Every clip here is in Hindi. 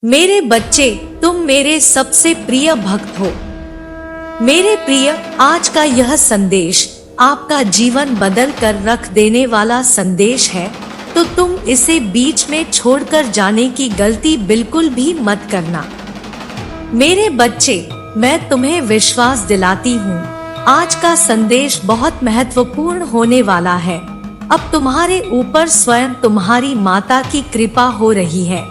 मेरे बच्चे, तुम मेरे सबसे प्रिय भक्त हो। मेरे प्रिय, आज का यह संदेश आपका जीवन बदल कर रख देने वाला संदेश है, तो तुम इसे बीच में छोड़कर जाने की गलती बिल्कुल भी मत करना। मेरे बच्चे, मैं तुम्हें विश्वास दिलाती हूँ, आज का संदेश बहुत महत्वपूर्ण होने वाला है। अब तुम्हारे ऊपर स्वयं तुम्हारी माता की कृपा हो रही है।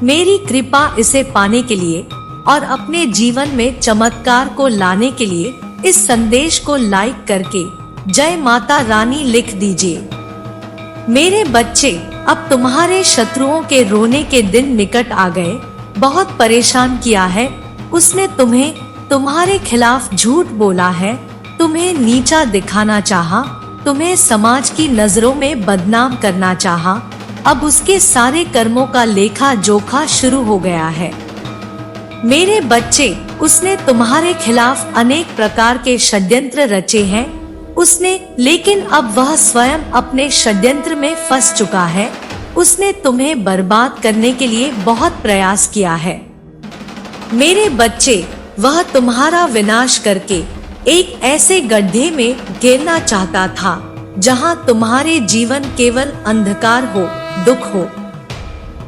मेरी कृपा इसे पाने के लिए और अपने जीवन में चमत्कार को लाने के लिए इस संदेश को लाइक करके जय माता रानी लिख दीजिए। मेरे बच्चे, अब तुम्हारे शत्रुओं के रोने के दिन निकट आ गए। बहुत परेशान किया है उसने तुम्हें, तुम्हारे खिलाफ झूठ बोला है, तुम्हें नीचा दिखाना चाहा, तुम्हें समाज की नजरों में बदनाम करना चाहा। अब उसके सारे कर्मों का लेखा जोखा शुरू हो गया है। मेरे बच्चे, उसने तुम्हारे खिलाफ अनेक प्रकार के षड्यंत्र रचे हैं उसने, लेकिन अब वह स्वयं अपने षड्यंत्र में फंस चुका है। उसने तुम्हें बर्बाद करने के लिए बहुत प्रयास किया है। मेरे बच्चे, वह तुम्हारा विनाश करके एक ऐसे गड्ढे में गिरना चाहता था जहां तुम्हारे जीवन केवल अंधकार हो, दुख हो।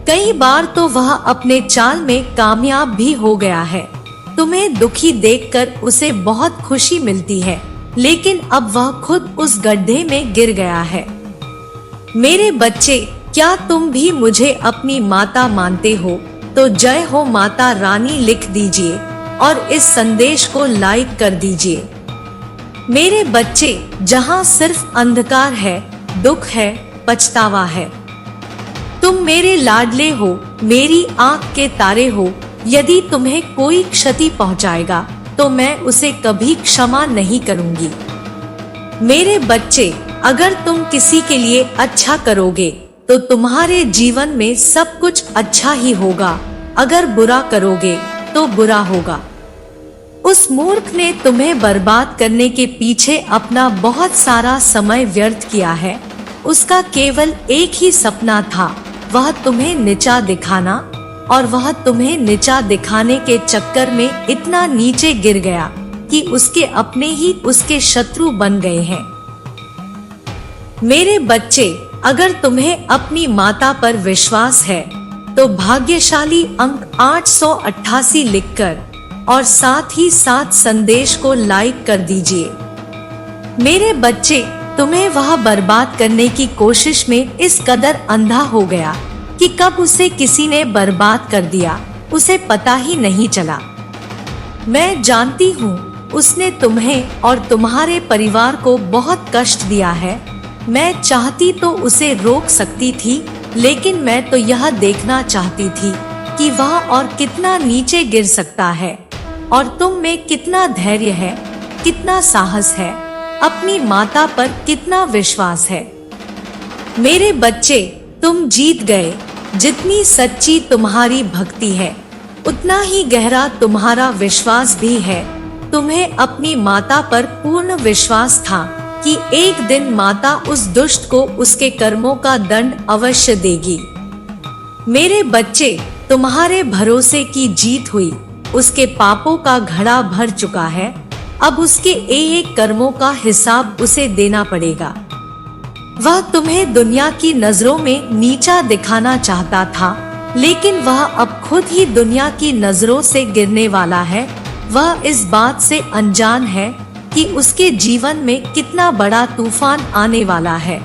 कई बार तो वह अपने चाल में कामयाब भी हो गया है। तुम्हें दुखी देखकर उसे बहुत खुशी मिलती है, लेकिन अब वह खुद उस गड्ढे में गिर गया है। मेरे बच्चे, क्या तुम भी मुझे अपनी माता मानते हो? तो जय हो माता रानी लिख दीजिए और इस संदेश को लाइक कर दीजिए। मेरे बच्चे, जहां सिर्फ अंधकार है, दुख है, पछतावा है, तुम मेरे लाडले हो, मेरी आंख के तारे हो। यदि तुम्हें कोई क्षति पहुंचाएगा तो मैं उसे कभी क्षमा नहीं करूंगी। मेरे बच्चे, अगर तुम किसी के लिए अच्छा करोगे तो तुम्हारे जीवन में सब कुछ अच्छा ही होगा, अगर बुरा करोगे तो बुरा होगा। उस मूर्ख ने तुम्हें बर्बाद करने के पीछे अपना बहुत सारा समय व्यर्थ किया है। उसका केवल एक ही सपना था, वह तुम्हें नीचा दिखाना, और वह तुम्हें नीचा दिखाने के चक्कर में इतना नीचे गिर गया कि उसके अपने ही उसके शत्रु बन गए हैं। मेरे बच्चे, अगर तुम्हें अपनी माता पर विश्वास है तो भाग्यशाली अंक 888 लिखकर और साथ ही साथ संदेश को लाइक कर दीजिए। मेरे बच्चे, तुम्हें वह बर्बाद करने की कोशिश में इस कदर अंधा हो गया कि कब उसे किसी ने बर्बाद कर दिया उसे पता ही नहीं चला। मैं जानती हूँ उसने तुम्हें और तुम्हारे परिवार को बहुत कष्ट दिया है। मैं चाहती तो उसे रोक सकती थी, लेकिन मैं तो यह देखना चाहती थी कि वह और कितना नीचे गिर सकता है और तुम में कितना धैर्य है, कितना साहस है, अपनी माता पर कितना विश्वास है। मेरे बच्चे, तुम जीत गए। जितनी सच्ची तुम्हारी भक्ति है, उतना ही गहरा तुम्हारा विश्वास भी है। तुम्हें अपनी माता पर पूर्ण विश्वास था कि एक दिन माता उस दुष्ट को उसके कर्मों का दंड अवश्य देगी। मेरे बच्चे, तुम्हारे भरोसे की जीत हुई। उसके पापों का घड़ा भर चुका है। अब उसके एक कर्मों का हिसाब उसे देना पड़ेगा। वह तुम्हें दुनिया की नजरों में नीचा दिखाना चाहता था, लेकिन वह अब खुद ही दुनिया की नजरों से गिरने वाला है। वह इस बात से अनजान है कि उसके जीवन में कितना बड़ा तूफान आने वाला है।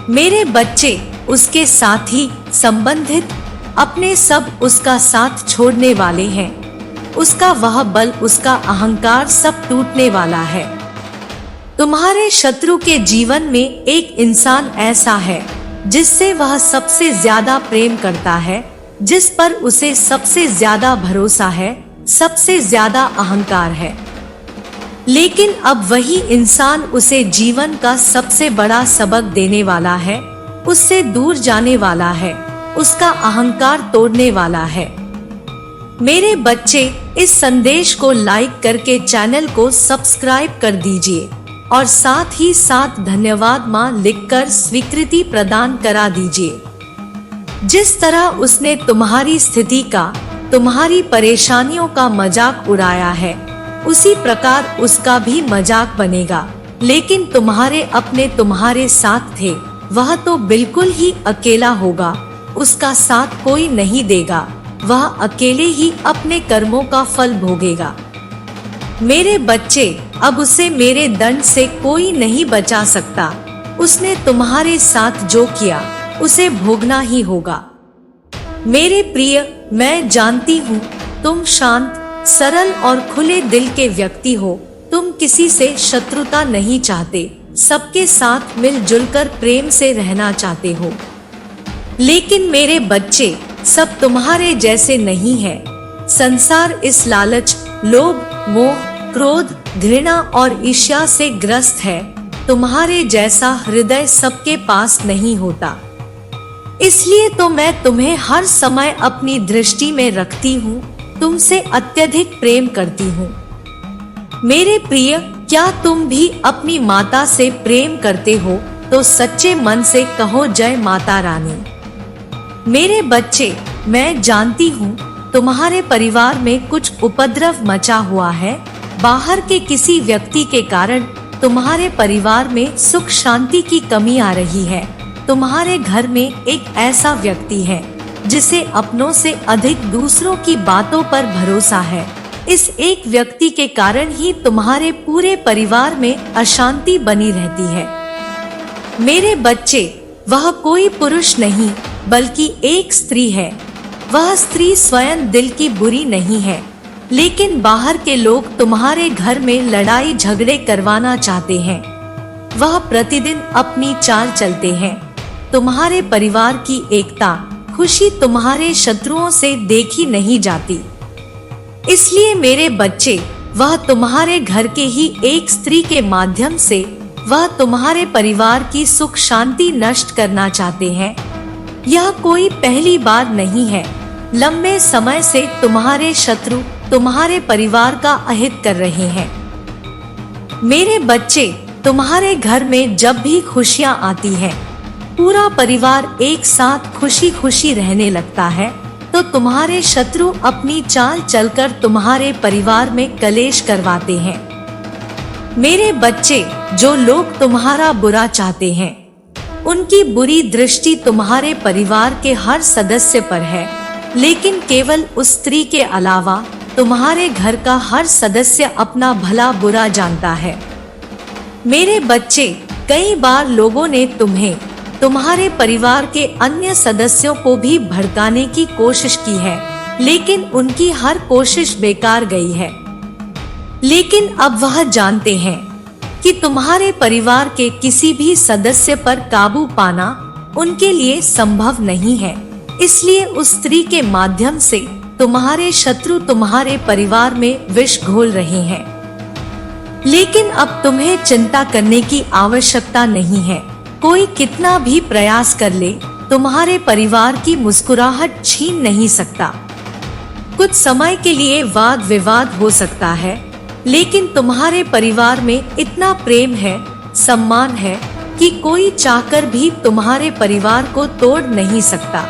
मेरे बच्चे, उसके साथी, संबंधित, अपने सब उसका साथ छोड़ने वाले हैं। उसका वह बल, उसका अहंकार सब टूटने वाला है। तुम्हारे शत्रु के जीवन में एक इंसान ऐसा है जिससे वह सबसे ज्यादा प्रेम करता है, जिस पर उसे सबसे ज्यादा भरोसा है, सबसे ज्यादा अहंकार है। लेकिन अब वही इंसान उसे जीवन का सबसे बड़ा सबक देने वाला है, उससे दूर जाने वाला है, उसका अहंकार तोड़ने वाला है। मेरे बच्चे, इस संदेश को लाइक करके चैनल को सब्सक्राइब कर दीजिए और साथ ही साथ धन्यवाद माँ लिखकर स्वीकृति प्रदान करा दीजिए। जिस तरह उसने तुम्हारी स्थिति का, तुम्हारी परेशानियों का मजाक उड़ाया है, उसी प्रकार उसका भी मजाक बनेगा। लेकिन तुम्हारे अपने तुम्हारे साथ थे, वह तो बिल्कुल ही अकेला होगा, उसका साथ कोई नहीं देगा, वह अकेले ही अपने कर्मों का फल भोगेगा। मेरे बच्चे, अब उसे मेरे दंड से कोई नहीं बचा सकता। उसने तुम्हारे साथ जो किया उसे भोगना ही होगा। मेरे प्रिय, मैं जानती हूँ तुम शांत, सरल और खुले दिल के व्यक्ति हो। तुम किसी से शत्रुता नहीं चाहते, सबके साथ मिलजुल कर प्रेम से रहना चाहते हो। लेकिन मेरे बच्चे, सब तुम्हारे जैसे नहीं है। संसार इस लालच, लोभ, मोह, क्रोध, घृणा और ईर्ष्या से ग्रस्त है। तुम्हारे जैसा हृदय सबके पास नहीं होता। इसलिए तो मैं तुम्हें हर समय अपनी दृष्टि में रखती हूँ, तुमसे अत्यधिक प्रेम करती हूँ। मेरे प्रिय, क्या तुम भी अपनी माता से प्रेम करते हो तो सच्चे मन से कहो जय माता रानी। मेरे बच्चे, मैं जानती हूँ तुम्हारे परिवार में कुछ उपद्रव मचा हुआ है। बाहर के किसी व्यक्ति के कारण तुम्हारे परिवार में सुख शांति की कमी आ रही है। तुम्हारे घर में एक ऐसा व्यक्ति है जिसे अपनों से अधिक दूसरों की बातों पर भरोसा है। इस एक व्यक्ति के कारण ही तुम्हारे पूरे परिवार में अशांति बनी रहती है। मेरे बच्चे, वह कोई पुरुष नहीं बल्कि एक स्त्री है। वह स्त्री स्वयं दिल की बुरी नहीं है, लेकिन बाहर के लोग तुम्हारे घर में लड़ाई झगड़े करवाना चाहते हैं। वह प्रतिदिन अपनी चाल चलते हैं। तुम्हारे परिवार की एकता, खुशी तुम्हारे शत्रुओं से देखी नहीं जाती। इसलिए मेरे बच्चे, वह तुम्हारे घर के ही एक स्त्री के माध्यम से वह तुम्हारे परिवार की सुख शांति नष्ट करना चाहते हैं। यह कोई पहली बार नहीं है। लंबे समय से तुम्हारे शत्रु तुम्हारे परिवार का अहित कर रहे हैं। मेरे बच्चे, तुम्हारे घर में जब भी खुशियां आती हैं, पूरा परिवार एक साथ खुशी खुशी रहने लगता है, तो तुम्हारे शत्रु अपनी चाल चलकर तुम्हारे परिवार में कलेश करवाते हैं। मेरे बच्चे, जो लोग तुम्हारा बुरा चाहते हैं, उनकी बुरी दृष्टि तुम्हारे परिवार के हर सदस्य पर है, लेकिन केवल उस स्त्री के अलावा तुम्हारे घर का हर सदस्य अपना भला बुरा जानता है। मेरे बच्चे, कई बार लोगों ने तुम्हें, तुम्हारे परिवार के अन्य सदस्यों को भी भड़काने की कोशिश की है, लेकिन उनकी हर कोशिश बेकार गई है। लेकिन अब वह जानते हैं कि तुम्हारे परिवार के किसी भी सदस्य पर काबू पाना उनके लिए संभव नहीं है। इसलिए उस स्त्री के माध्यम से तुम्हारे शत्रु तुम्हारे परिवार में विष घोल रहे हैं। लेकिन अब तुम्हें चिंता करने की आवश्यकता नहीं है। कोई कितना भी प्रयास कर ले, तुम्हारे परिवार की मुस्कुराहट छीन नहीं सकता। कुछ समय के लिए वाद विवाद हो सकता है, लेकिन तुम्हारे परिवार में इतना प्रेम है, सम्मान है कि कोई चाहकर भी तुम्हारे परिवार को तोड़ नहीं सकता।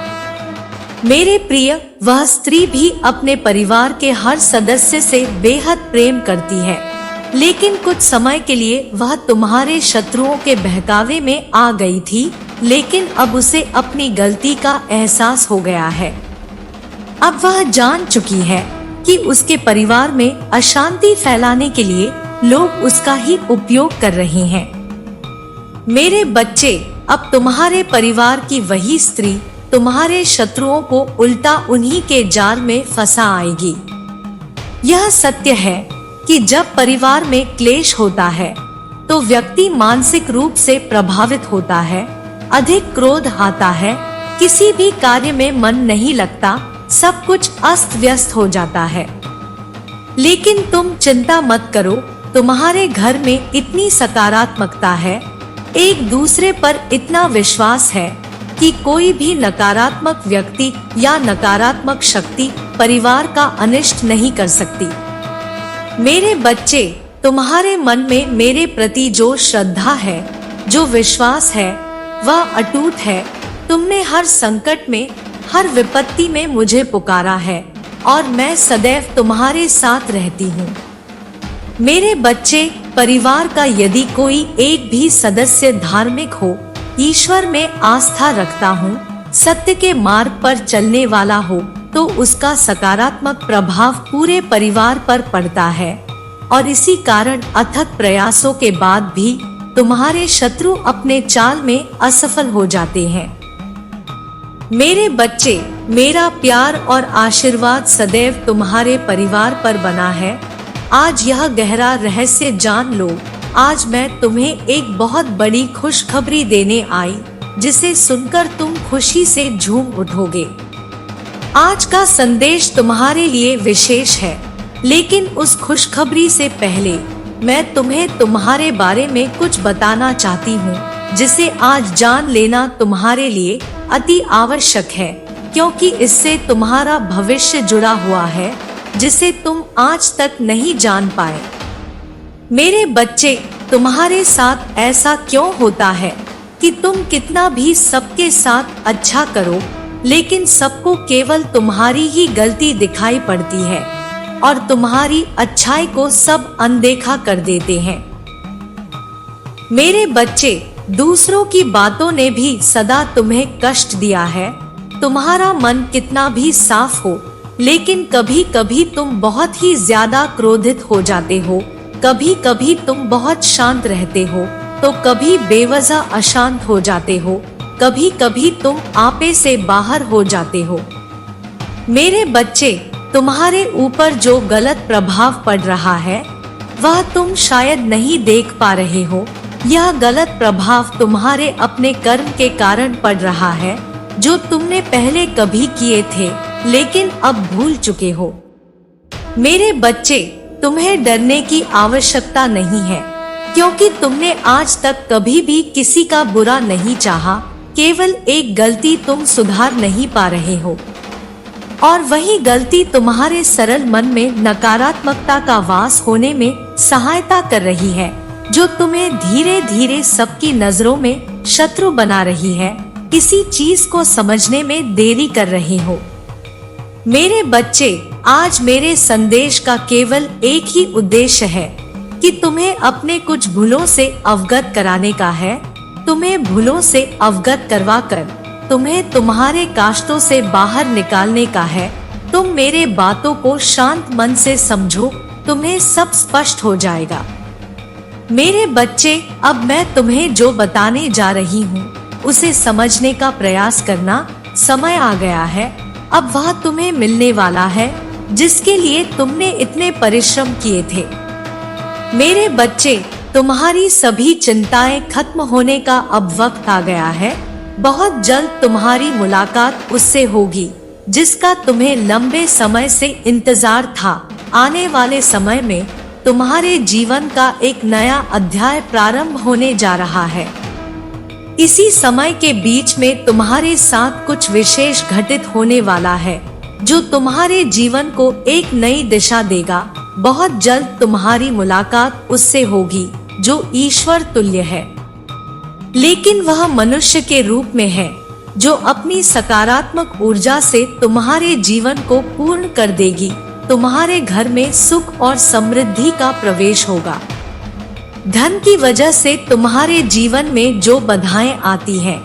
मेरे प्रिय, वह स्त्री भी अपने परिवार के हर सदस्य से बेहद प्रेम करती है, लेकिन कुछ समय के लिए वह तुम्हारे शत्रुओं के बहकावे में आ गई थी, लेकिन अब उसे अपनी गलती का एहसास हो गया है। अब वह जान चुकी है कि उसके परिवार में अशांति फैलाने के लिए लोग उसका ही उपयोग कर रहे हैं। मेरे बच्चे, अब तुम्हारे परिवार की वही स्त्री तुम्हारे शत्रुओं को उल्टा उन्हीं के जाल में फंसा आएगी। यह सत्य है कि जब परिवार में क्लेश होता है तो व्यक्ति मानसिक रूप से प्रभावित होता है, अधिक क्रोध आता है, किसी भी कार्य में मन नहीं लगता, सब कुछ अस्त व्यस्त हो जाता है। लेकिन तुम चिंता मत करो, तुम्हारे घर में इतनी सकारात्मकता है, एक दूसरे पर इतना विश्वास है कि कोई भी नकारात्मक व्यक्ति या नकारात्मक शक्ति परिवार का अनिष्ट नहीं कर सकती। मेरे बच्चे, तुम्हारे मन में मेरे प्रति जो श्रद्धा है, जो विश्वास है, वह अटूट है। तुमने हर संकट में, हर विपत्ति में मुझे पुकारा है और मैं सदैव तुम्हारे साथ रहती हूँ। मेरे बच्चे, परिवार का यदि कोई एक भी सदस्य धार्मिक हो, ईश्वर में आस्था रखता हूँ, सत्य के मार्ग पर चलने वाला हो, तो उसका सकारात्मक प्रभाव पूरे परिवार पर पड़ता है और इसी कारण अथक प्रयासों के बाद भी तुम्हारे शत्रु अपने चाल में असफल हो जाते हैं। मेरे बच्चे, मेरा प्यार और आशीर्वाद सदैव तुम्हारे परिवार पर बना है। आज यह गहरा रहस्य जान लो। आज मैं तुम्हें एक बहुत बड़ी खुशखबरी देने आई, जिसे सुनकर तुम खुशी से झूम उठोगे। आज का संदेश तुम्हारे लिए विशेष है, लेकिन उस खुशखबरी से पहले मैं तुम्हें तुम्हारे बारे में कुछ बताना चाहती हूँ, जिसे आज जान लेना तुम्हारे लिए अति आवश्यक है, क्योंकि इससे तुम्हारा भविष्य जुड़ा हुआ है, जिसे तुम आज तक नहीं जान पाए। मेरे बच्चे, तुम्हारे साथ ऐसा क्यों होता है कि तुम कितना भी सबके साथ अच्छा करो, लेकिन सबको केवल तुम्हारी ही गलती दिखाई पड़ती है और तुम्हारी अच्छाई को सब अनदेखा कर देते हैं। मेरे बच्चे, दूसरों की बातों ने भी सदा तुम्हें कष्ट दिया है। तुम्हारा मन कितना भी साफ हो, लेकिन कभी कभी तुम बहुत ही ज्यादा क्रोधित हो जाते हो। कभी कभी तुम बहुत शांत रहते हो, तो कभी बेवजह अशांत हो जाते हो। कभी कभी तुम आपे से बाहर हो जाते हो। मेरे बच्चे, तुम्हारे ऊपर जो गलत प्रभाव पड़ रहा है, वह तुम शायद नहीं देख पा रहे हो। यह गलत प्रभाव तुम्हारे अपने कर्म के कारण पड़ रहा है, जो तुमने पहले कभी किए थे, लेकिन अब भूल चुके हो। मेरे बच्चे, तुम्हें डरने की आवश्यकता नहीं है, क्योंकि तुमने आज तक कभी भी किसी का बुरा नहीं चाहा। केवल एक गलती तुम सुधार नहीं पा रहे हो, और वही गलती तुम्हारे सरल मन में नकारात्मकता का वास होने में सहायता कर रही है, जो तुम्हें धीरे धीरे सबकी नजरों में शत्रु बना रही है। किसी चीज को समझने में देरी कर रहे हो। मेरे बच्चे, आज मेरे संदेश का केवल एक ही उद्देश्य है कि तुम्हें अपने कुछ भूलों से अवगत कराने का है। तुम्हें भूलों से अवगत करवाकर तुम्हें तुम्हारे काष्ठों से बाहर निकालने का है। तुम मेरे बातों को शांत मन से समझो, तुम्हें सब स्पष्ट हो जाएगा। मेरे बच्चे, अब मैं तुम्हें जो बताने जा रही हूँ, उसे समझने का प्रयास करना। समय आ गया है, अब वह तुम्हें मिलने वाला है जिसके लिए तुमने इतने परिश्रम किए थे। मेरे बच्चे, तुम्हारी सभी चिंताएं खत्म होने का अब वक्त आ गया है। बहुत जल्द तुम्हारी मुलाकात उससे होगी जिसका तुम्हें लंबे समय से इंतजार था। आने वाले समय में तुम्हारे जीवन का एक नया अध्याय प्रारंभ होने जा रहा है। इसी समय के बीच में तुम्हारे साथ कुछ विशेष घटित होने वाला है, जो तुम्हारे जीवन को एक नई दिशा देगा। बहुत जल्द तुम्हारी मुलाकात उससे होगी जो ईश्वर तुल्य है, लेकिन वह मनुष्य के रूप में है, जो अपनी सकारात्मक ऊर्जा से तुम्हारे जीवन को पूर्ण कर देगी। तुम्हारे घर में सुख और समृद्धि का प्रवेश होगा। धन की वजह से तुम्हारे जीवन में जो बाधाएं आती हैं,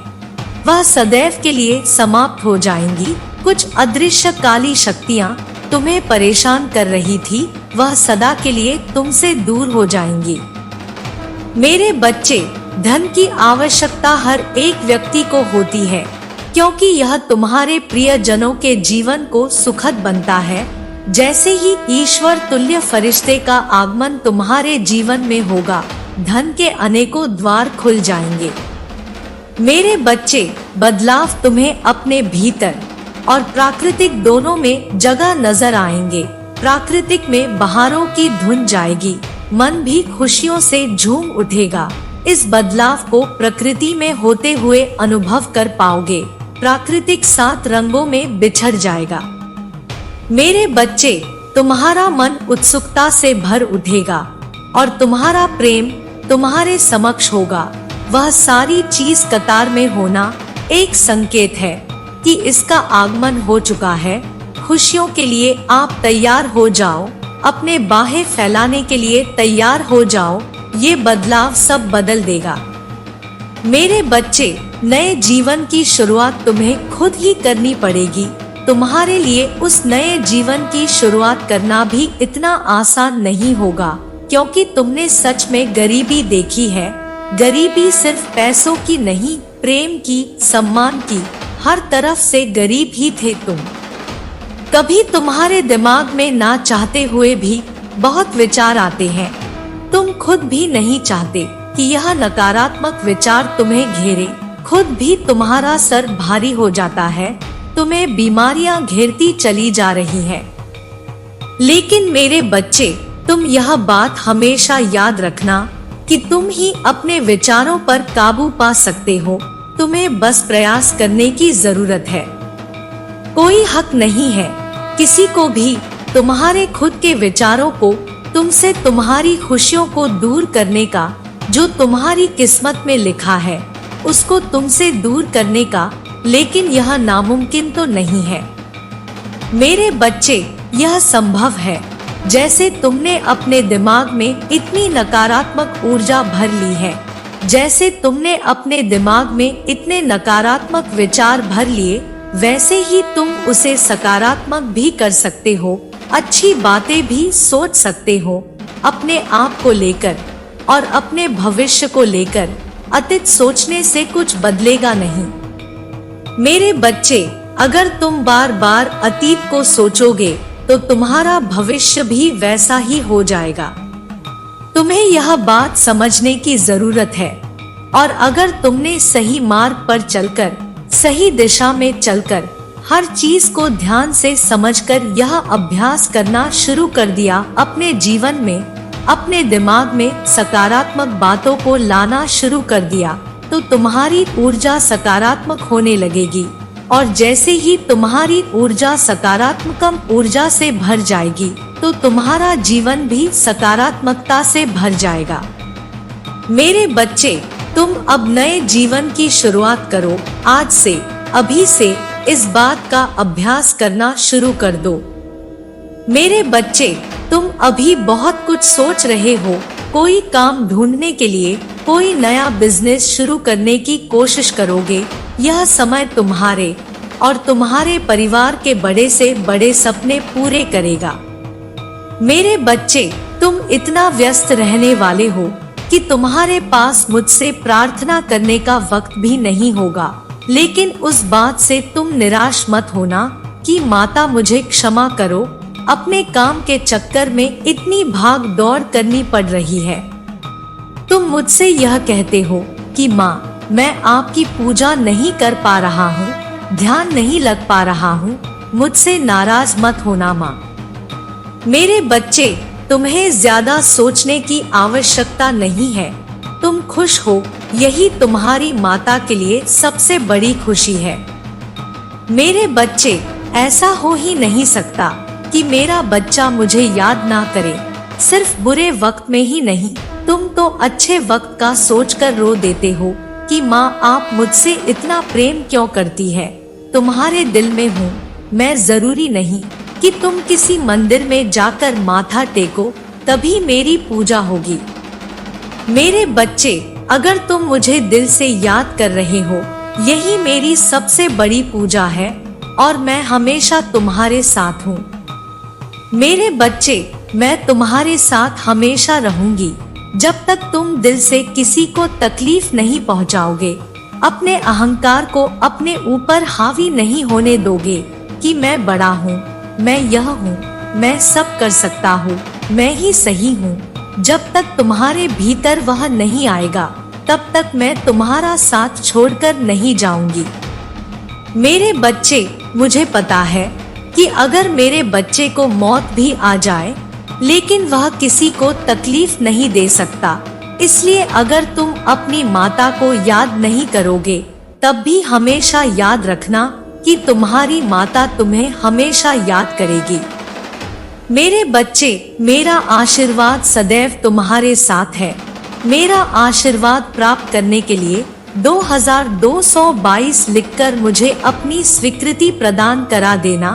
वह सदैव के लिए समाप्त हो जाएंगी। कुछ अदृश्य काली शक्तियां तुम्हें परेशान कर रही थी, वह सदा के लिए तुमसे दूर हो जाएंगी। मेरे बच्चे, धन की आवश्यकता हर एक व्यक्ति को होती है, क्योंकि यह तुम्हारे प्रियजनों के जीवन को सुखद बनता है। जैसे ही ईश्वर तुल्य फरिश्ते का आगमन तुम्हारे जीवन में होगा, धन के अनेकों द्वार खुल जाएंगे। मेरे बच्चे, बदलाव तुम्हें अपने भीतर और प्राकृतिक दोनों में जगह नजर आएंगे। प्राकृतिक में बहारों की धुन जाएगी, मन भी खुशियों से झूम उठेगा। इस बदलाव को प्रकृति में होते हुए अनुभव कर पाओगे। प्राकृतिक 7 रंगों में बिछड़ जाएगा। मेरे बच्चे, तुम्हारा मन उत्सुकता से भर उठेगा और तुम्हारा प्रेम तुम्हारे समक्ष होगा। वह सारी चीज कतार में होना, एक संकेत है कि इसका आगमन हो चुका है। खुशियों के लिए आप तैयार हो जाओ, अपने बाहें फैलाने के लिए तैयार हो जाओ। ये बदलाव सब बदल देगा। मेरे बच्चे, नए जीवन की शुरुआत तुम्हें खुद ही करनी पड़ेगी। तुम्हारे लिए उस नए जीवन की शुरुआत करना भी इतना आसान नहीं होगा, क्योंकि तुमने सच में गरीबी देखी है। गरीबी सिर्फ पैसों की नहीं, प्रेम की, सम्मान की, हर तरफ से गरीब ही थे तुम। कभी तुम्हारे दिमाग में ना चाहते हुए भी बहुत विचार आते हैं। तुम खुद भी नहीं चाहते कि यह नकारात्मक विचार तुम्हें घेरे। खुद भी तुम्हारा सर भारी हो जाता है, तुम्हें बीमारियां घेरती चली जा रही हैं। लेकिन मेरे बच्चे, तुम यह बात हमेशा याद रखना कि तुम ही अपने विचारों पर काबू पा सकते हो। तुम्हें बस प्रयास करने की जरूरत है। कोई हक नहीं है किसी को भी तुम्हारे खुद के विचारों को, तुमसे तुम्हारी खुशियों को दूर करने का। जो तुम्हारी किस्मत में लिखा है उसको तुमसे दूर करने का, लेकिन यह नामुमकिन तो नहीं है। मेरे बच्चे, यह संभव है। जैसे तुमने अपने दिमाग में इतनी नकारात्मक ऊर्जा भर ली है, जैसे तुमने अपने दिमाग में इतने नकारात्मक विचार भर लिए, वैसे ही तुम उसे सकारात्मक भी कर सकते हो। अच्छी बातें भी सोच सकते हो। अपने आप को लेकर और अपने भविष्य को लेकर अतीत सोचने से कुछ बदलेगा नहीं। मेरे बच्चे, अगर तुम बार बार अतीत को सोचोगे तो तुम्हारा भविष्य भी वैसा ही हो जाएगा। तुम्हें यह बात समझने की जरूरत है, और अगर तुमने सही मार्ग पर चलकर, सही दिशा में चलकर, हर चीज को ध्यान से समझकर यह अभ्यास करना शुरू कर दिया, अपने जीवन में, अपने दिमाग में सकारात्मक बातों को लाना शुरू कर दिया, तो तुम्हारी ऊर्जा सकारात्मक होने लगेगी। और जैसे ही तुम्हारी ऊर्जा सकारात्मक ऊर्जा से भर जाएगी, तो तुम्हारा जीवन भी सकारात्मकता से भर जाएगा। मेरे बच्चे, तुम अब नए जीवन की शुरुआत करो। आज से, अभी से इस बात का अभ्यास करना शुरू कर दो। मेरे बच्चे, तुम अभी बहुत कुछ सोच रहे हो। कोई काम ढूंढने के लिए, कोई नया बिजनेस शुरू करने की कोशिश करोगे। यह समय तुम्हारे और तुम्हारे परिवार के बड़े से बड़े सपने पूरे करेगा। मेरे बच्चे, तुम इतना व्यस्त रहने वाले हो कि तुम्हारे पास मुझसे प्रार्थना करने का वक्त भी नहीं होगा। लेकिन उस बात से तुम निराश मत होना कि माता मुझे क्षमा करो, अपने काम के चक्कर में इतनी भाग दौड़ करनी पड़ रही है। तुम मुझसे यह कहते हो कि माँ, मैं आपकी पूजा नहीं कर पा रहा हूँ, ध्यान नहीं लग पा रहा हूँ, मुझसे नाराज मत होना माँ। मेरे बच्चे, तुम्हें ज्यादा सोचने की आवश्यकता नहीं है। तुम खुश हो, यही तुम्हारी माता के लिए सबसे बड़ी खुशी है। मेरे बच्चे, ऐसा हो ही नहीं सकता कि मेरा बच्चा मुझे याद ना करे। सिर्फ बुरे वक्त में ही नहीं, तुम तो अच्छे वक्त का सोचकर रो देते हो कि माँ, आप मुझसे इतना प्रेम क्यों करती है। तुम्हारे दिल में हूँ मैं। जरूरी नहीं कि तुम किसी मंदिर में जाकर माथा टेको, तभी मेरी पूजा होगी। मेरे बच्चे, अगर तुम मुझे दिल से याद कर रहे हो, यही मेरी सबसे बड़ी पूजा है, और मैं हमेशा तुम्हारे साथ हूँ। मेरे बच्चे, मैं तुम्हारे साथ हमेशा रहूंगी जब तक तुम दिल से किसी को तकलीफ नहीं पहुंचाओगे। अपने अहंकार को अपने ऊपर हावी नहीं होने दोगे कि मैं बड़ा हूँ, मैं यह हूँ, मैं सब कर सकता हूँ, मैं ही सही हूँ। जब तक तुम्हारे भीतर वह नहीं आएगा, तब तक मैं तुम्हारा साथ छोड़कर नहीं जाऊंगी। मेरे बच्चे, मुझे पता है कि अगर मेरे बच्चे को मौत भी आ जाए, लेकिन वह किसी को तकलीफ नहीं दे सकता। इसलिए अगर तुम अपनी माता को याद नहीं करोगे, तब भी हमेशा याद रखना कि तुम्हारी माता तुम्हें हमेशा याद करेगी। मेरे बच्चे, मेरा आशीर्वाद सदैव तुम्हारे साथ है। मेरा आशीर्वाद प्राप्त करने के लिए 2222 लिखकर मुझे अपनी स्वीकृति प्रदान करा देना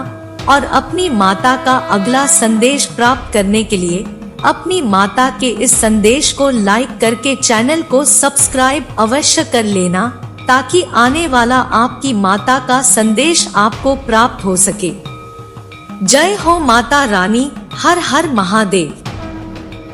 और अपनी माता का अगला संदेश प्राप्त करने के लिए अपनी माता के इस संदेश को लाइक करके चैनल को सब्सक्राइब अवश्य कर लेना, ताकि आने वाला आपकी माता का संदेश आपको प्राप्त हो सके। जय हो माता रानी, हर हर महादेव।